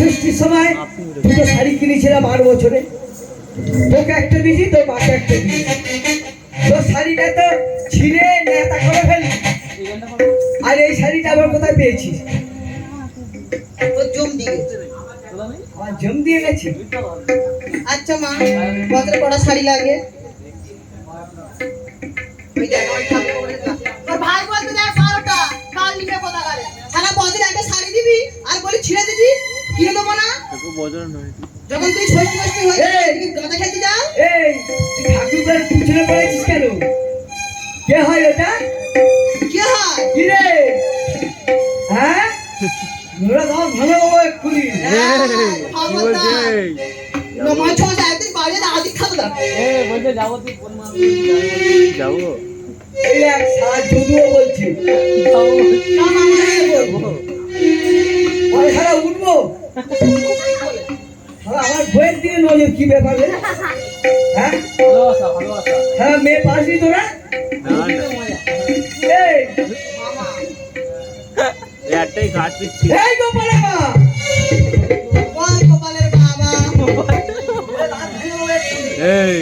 ষষ্ঠীর সময় দুটো শাড়ি কিনেছিলাম 8 বছরে, তোকে একটা দিয়েছি, তোর মাকে একটা দিয়েছি। তোর শাড়িটা তো ছিঁড়ে নেতা করে ফেলি, আর এই শাড়িটা আবার কোথায় পেয়েছিস? তোর জম দিয়ে আমার জম দিয়ে গেছি। আচ্ছা মা, কতটা কটা শাড়ি লাগে? ওই দেখ, ওই ঠাকুর বলে দাও। তোর ভাই বলতে দেখ 12টা, কাল নিবে কোথা করে? সারা বছর একটা শাড়ি দিবি আর বলি ছিঁড়ে দিবি, কিনে দেবো না? যখন তুই ষষ্ঠী ষষ্ঠী হয়ে তুই গাঁদা খেতে যাও। এই তুই ঠাকুরদার পিছনে পড়েছিস কেন? কে হয় ওটা? কি হয়? কি রে? হ্যাঁ, ওরা দাও ভালো বাবা এক্ষুনি। মাছ মাছ একদিন বাড়ি আদি খাবো না। যাবো এই এক সারা যদিও বলছি সারা উঠবো, আমার বইয়ের দিকে নজর, কি ব্যাপার রে? হ্যাঁ হ্যাঁ, মেয়ে পাসনি তোরা? এই একটাই ঘাট পিচ্ছি। এই গোপালের মা, ওই গোপালের বাবা। এই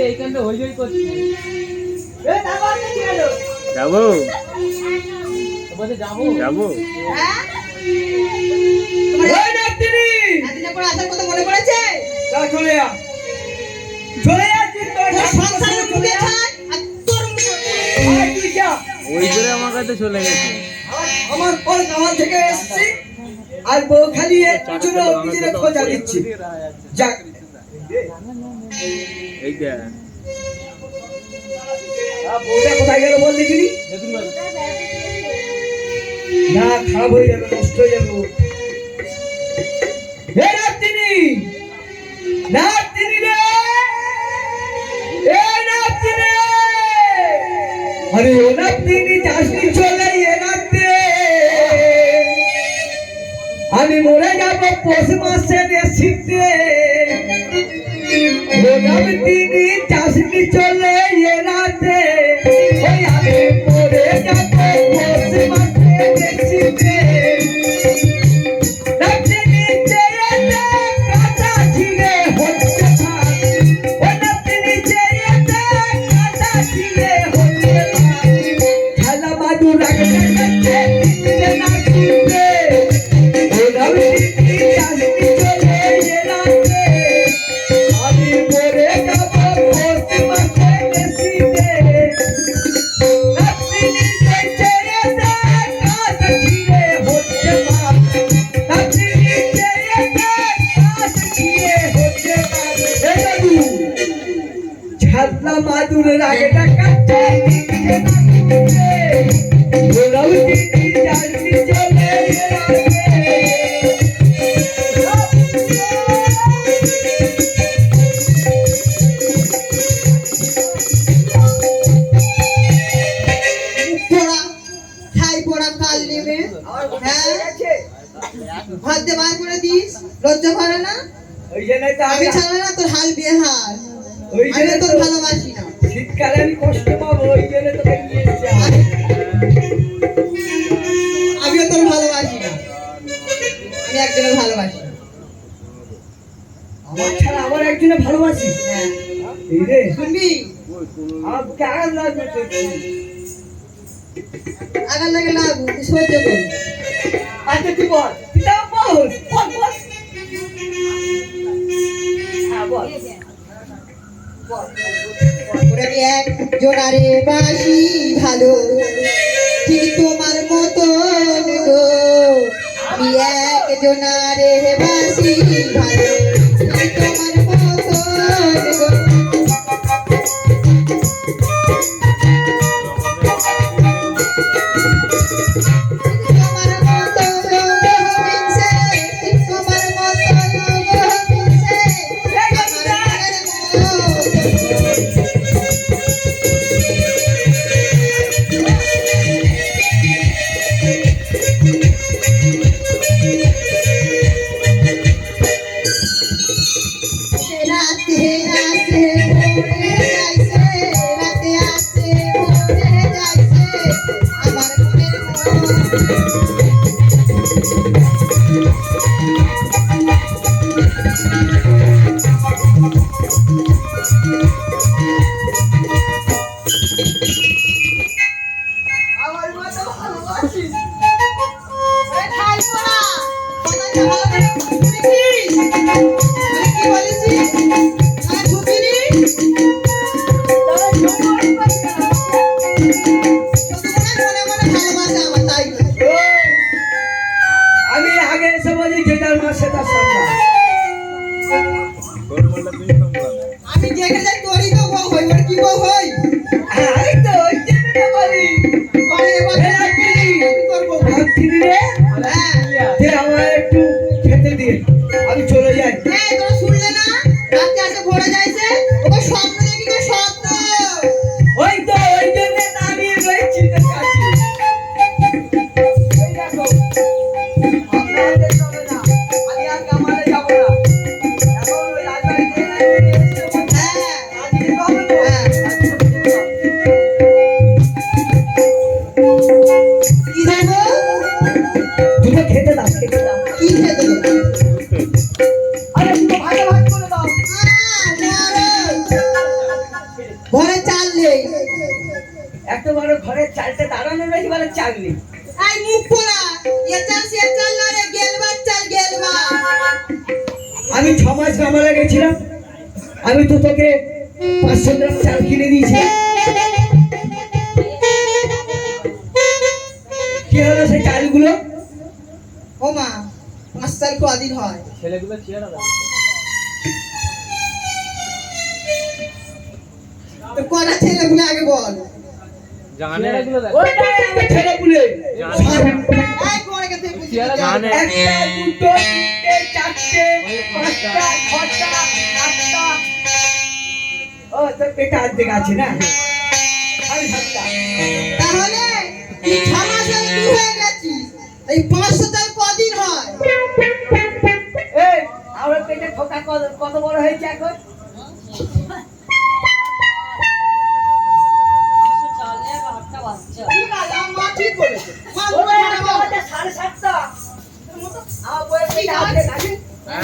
এইখানটা হই হই করছি। এই তারপর কি হলো? যাবো বলতে যাবো যাবো হ্যাঁ? ওই নাতিনি, এতদিন পর আসার কথা মনে পড়েছে? যা চলে যা, চলে যা, তুই তোর তোর সংসারের মুখে খায় আর তোর মুখে আয়, তুই যা। ওই করে আমার কাছে চলে গেছে। আমার পর আমার থেকে এসছি, আর বউ খালি পিছনে পিছনে খোঁজা দিচ্ছি। যাক, এই দেখ বউটা কোথায় গেল বল দেখিনি? না, খারাপ হয়ে যাবে, নষ্ট হয়ে যাবে। হে নাতিনি, নাতিনি রে, এ নাতিনি, আরে ও নাতিনি, চাষনি চলে এ নাতি, আমি মরে যাবো পৌষ মাসের শীতে। ও নাতিনি, চাষনি চলে এ রাতে, ওই আমি মরে যাবো পৌষ মাসের শীতে। নাতিনি চেয়েতে কাঁচা ছিঁড়ে হচ্ছে ভাত, ও নাতিনি চেয়েতে কাঁচা ছিঁড়ে হচ্ছে ভাত। ঝালা মাদু রাখতে কাছে নিচ্ছে না ছুটে, ও নাতিনি চাষনি চলে এ রাতে, আমি মরে যাবো পৌষ মাসের শীতে। নাতিনি চেয়েতে কাঁচা ছিঁড়ে হচ্ছে ভাত, নাতিনি চেয়েতে কাঁচা ছিঁড়ে হচ্ছে ভাত। এই দাদু, ঝালা মাদুর রাগটা কাছে নিচ্ছে না ছুটে, ও নাতিনি চাষনি চলে এ রাতে। পোড়া খাই পোড়া কাল নেবে। হ্যাঁ, ভাত দিয়ে বার করে দিস, লজ্জা করে না? ওই জন্যই তো আমি আমি, ছাড়া না তোর হাল বিয়ে হাল, ওই আমি জন্য তোর তো ভালোবাসি না। শীতকালে আমি কষ্ট পাবো, ওই জন্য তোকে নিয়ে এসেছি। আমিও তোর ভালোবাসি না, আমি একজনের ভালোবাসি। আমার ছাড়া আমার একজনে ভালোবাসি। হ্যাঁ, এই রে, শুনবি? আমার বুকে আঘাত লাগবে তো। আগার লাগে লাগু, তুই সহ্য করবি। আচ্ছা তুই বল, তুই তাও বল, বল বল। হ্যাঁ বল। ওরে আমি একজনারে বাসি ভালো, ঠিক তোমার মতন গো। আমি একজনারে বাসি ভালো, ঠিক তোমার মতন গো। তোমার মতন গো হইছে, ঠিক তোমার মতন গো হইছে, আমার মনের মতো। রাতে রাতে ভালো করে শুনেছিস? আমি কি বলেছি? আর ঢুকিনি? শুধু মনে মনে ভালোবাসে আমার, তাই না? ওই, আমি আগে এসে বলি যে যার মা সেটা সামলা। তোর বললে তুই সামলা। আমি যেখানে যাই তোরই তো বউ হই, ওর কি বউ হই? এই তো ওই জন্য তো বলি। পরে এবার আমি তোর বউ। ভাবছি রে, হ্যাঁ। যে আমার একটু খেতে দিয়ে আমি চলে যাই। এই তোরা শুনলে না? রাতে আসে ভরে যাইছে, ওকে স্বপ্ন দেখি গো, স্বপ্ন। ওই তো ওই জন্য আমি রয়েছি তোর কাছে। এই দেখো, আপনাদের চলে না, আমি আর কামালে যাব না। এখন ওই রাজবাড়িতে এসে বলছে, হ্যাঁ। আজকে হবে তো? হ্যাঁ। কি দেবো? দুটো খেতে দাও, খেতে দাও। কি খেতে দেবো? আরে দুটো ভাগে ভাগ করে দাও। ঘরে চাল নেই। এত বড় ঘরের চালটা দাঁড়ানো রয়েছে বলে চাল নেই। এই মুখ পোড়া, এ চাল সে চাল না রে, গেলবার চাল গেলবার। আমি 6 মাস কামালে গেছিলাম, আমি তো তোকে 500 গ্রাম চাল কিনে দিয়েছিলাম। কি হলো সেই চালগুলো? ও মা, 5 চাল কদিন হয়? ছেলেগুলো চেয়ার না তো কটা ছেলে গুলো আগে বল। জানে ছেলেগুলো দেখ ওইটাই আমার ছেলেপুলে। এই করে কে তুই বুঝি চেয়ারে জানে। একটা, দুটো, তিনটে, চারটে, পাঁচটা, ছটা, আটটা। ও তোর পেটে অর্ধেক আছে না? আর 7টা। তাহলে তুই 6 মাস হলে তুই হয়ে গেছিস। এই 500 চাল কদিন হয়? এই আমার পেটে ঠোকা কত বড় হয়েছে এখন? ঠিক আছে, আমার মা ঠিক বলেছে। মা ওরে, বলে আমার দাও। বাবাটা 7:30টা। আমার বউয়ের পেটে অর্ধেক আছে। হ্যাঁ।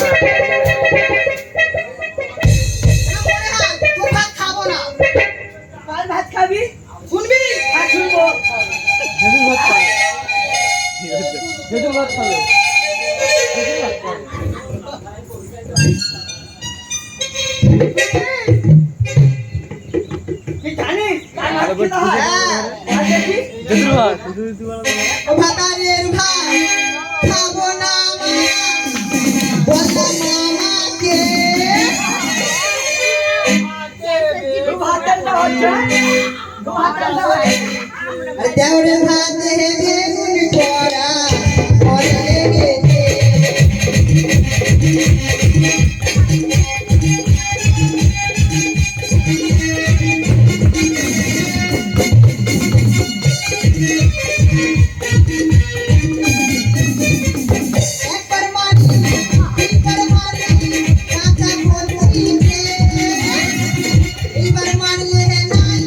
না মনে হয় তোর ভাত খাবো না। কাল ভাত খাবি? শুনবি? ভাত শুনবো। যেদিন ভাত খাবে যেদিন ভাত খাবে যেদিন ভাত খাবে তুই জানিস কাল ভাত আরে খেতে হয়? হ্যাঁ। ভাত দেখিস? যেদিন ভাত শুধু তুই বলো ও ভাতারের ভাত খাবো না মা, বললাম মামাকে। দু ভাত রান্না হচ্ছে? দু ভাত রান্না হচ্ছে? আর দেওরের ভাত হেবে গুলি করা ঘরে লেগেছে। একবার মারি, দুইবার মারি, কাঁচা কলসিতে। এইবার মারলে নাই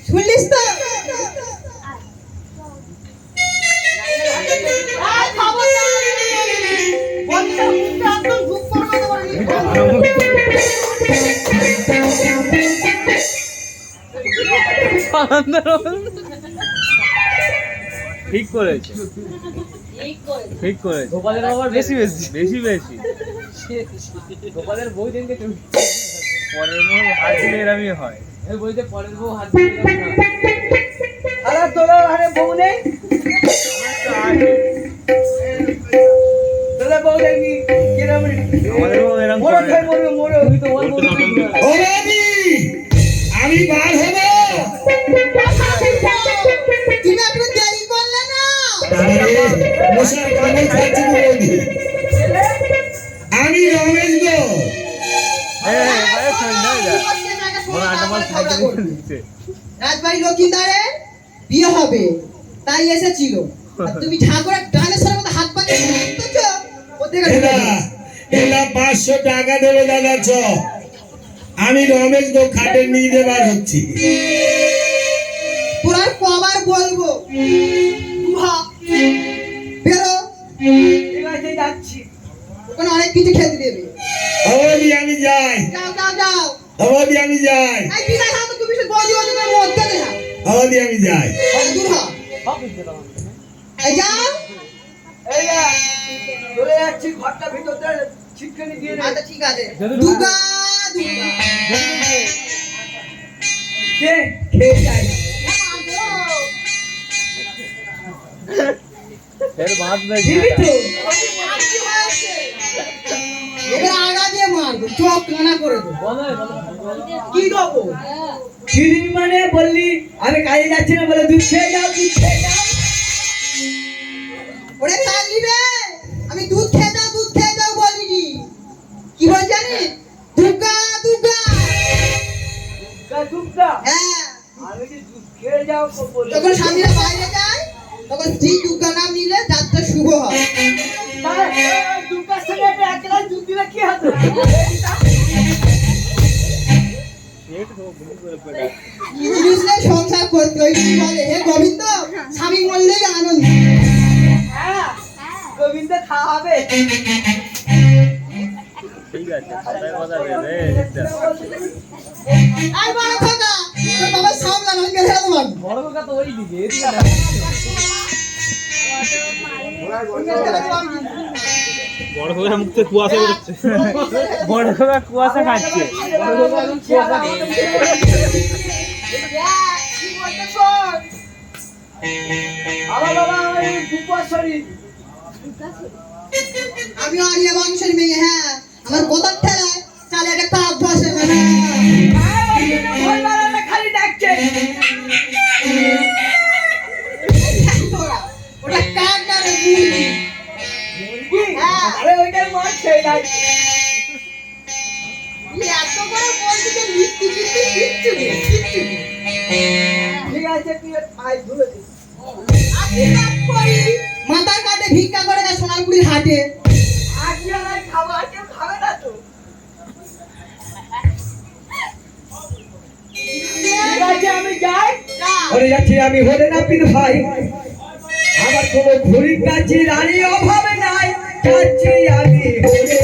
শুনলিস তো? ঠিক করেছে ঠিক করেছে গোপালের আবার বেশি বেশি বেশি বেশি গোপালের বউ দিনকে তুমি পরের মধ্যে হাত দিলে এরমই হয় এই বইতে পরের বউ হাত দিয়ে দাও না আরে তোর ঘরে বউ নেই? তোদের বউ দেখবি কিরম আমাদের বউ এরকম মোড়ো করে খায় না। মোড়ো মোড়ো। তুমি তো ওর বউ ও বাবি, আমি বার হব। তুমি একটু দেরি করলে না। মশার কামড় খাচ্ছি বলি। আমি রমেশ গো। এই, এই, সন্ধ্যা হয়ে যায়। আজকে জায়গা শোনো, আটা মাল তারপরে ঝগড়া সাইকেল করবে। দিচ্ছে রাজবাড়ি লক্ষ্মীদারে বিয়ে হবে তাই এসেছিল আর তুমি ঠাকুরের ডাইনোসরের মতো হাত পা দিয়ে ঘুরতেছো, ওদের কাছে এলা এলা 500 টাকা দেবে দাদা চ আমি রমেশ গো খাটে নিয়ে দেবার হচ্ছি তোরা কবার বলবো দুহা বেরো, ঠিক আছে যাচ্ছি। ওখানে অনেক কিছু খেতে দেবে। অবধি আমি যাই যাও যাও যাও, অবধি আমি যাই এই বিদায় হাতে তুমি শুধু বৌদি বৌদি করে মধ্যে দে না, অবধি আমি যাই দূর হ, সব দিচ্ছে তখন। এই যাও। এই যা, চলে যাচ্ছি ঘরটা ভিতরটা ছিটকানি দিয়ে দে। আচ্ছা ঠিক আছে, যদি দুর্গা দুর্গা দে, খেয়ে যাই। ফের ভাত দেয় দিবি তো? এবার আগা দিয়ে মারবো, চোখ কানা করে দেবো। বলো, বলো। কি দেবো? চিনি মানে বললি আমি কাজে যাচ্ছি না বলে দুধ খেয়ে যাও, দুধ খেয়ে যাও। ওরে কালি রে, আমি দুধ খেয়ে যাও বলিনি। কি বল জানিস? দুর্গা দুর্গা। দুধটা হ্যাঁ, আমি যে দুধ খেয়ে যাও বলি। যখন স্বামীরা বাইরে যায় তখন স্ত্রী দুর্গা নাম নিলে যাত্রা শুভ হয়। দুধটার সঙ্গে একটা এক গ্লাস দুধ দিলে কি হবে? পেট তো ভুল করে পেটা কি জিনিস নিয়ে সংসার করতে হয় কি বলে? হে গোবিন্দ, স্বামী মরলেই আনন্দ। হ্যাঁ, গোবিন্দ খাওয়াবে। ঠিক আছে কথায় কথা দেবে এটা আই বড় খোকা, তোর বাবা সামলা নয় গেলে তোমার। বড় কাকা তো ওই দিকে, এদিকে না। বড় করে মুখ থেকে কুয়াশা বেরোচ্ছে বড় করে কুয়াশা খাচ্ছে বড় কাকা এখন কুয়াশা নেই। কি বলতে শোন? আমার বাবা আমার এই দুপার শরীর। আমি আরিয়া বংশের মেয়ে, হ্যাঁ, আমার গোদার ঠেলায় চালে একটা কাক বসে না। ভোরবেলা খালি ডাকছে। তোরা, ওটা কাক না রে মুরগি। কি? হ্যাঁ। আরে ওইটার মার খেয়ে যায়। এত করে বলছি যে মিথ্যে কিন্তু কিচ্ছু নেই, কিচ্ছু নেই। ঠিক আছে তুই আয় ধুয়ে দে। আমি কাজ করি, মাথার কাটে ভিক্ষা করে গেছে সোনারপুরির হাটে। আজকে আর খাবো, আর কেউ খাবে না তো। ঠিক আছে আমি যাই। যা। ওরে যাচ্ছি আমি হলে না পিন ভাই, আমার কোনো ঘুড়ির কাছে রানী অভাবে নাই, যাচ্ছি আমি হলে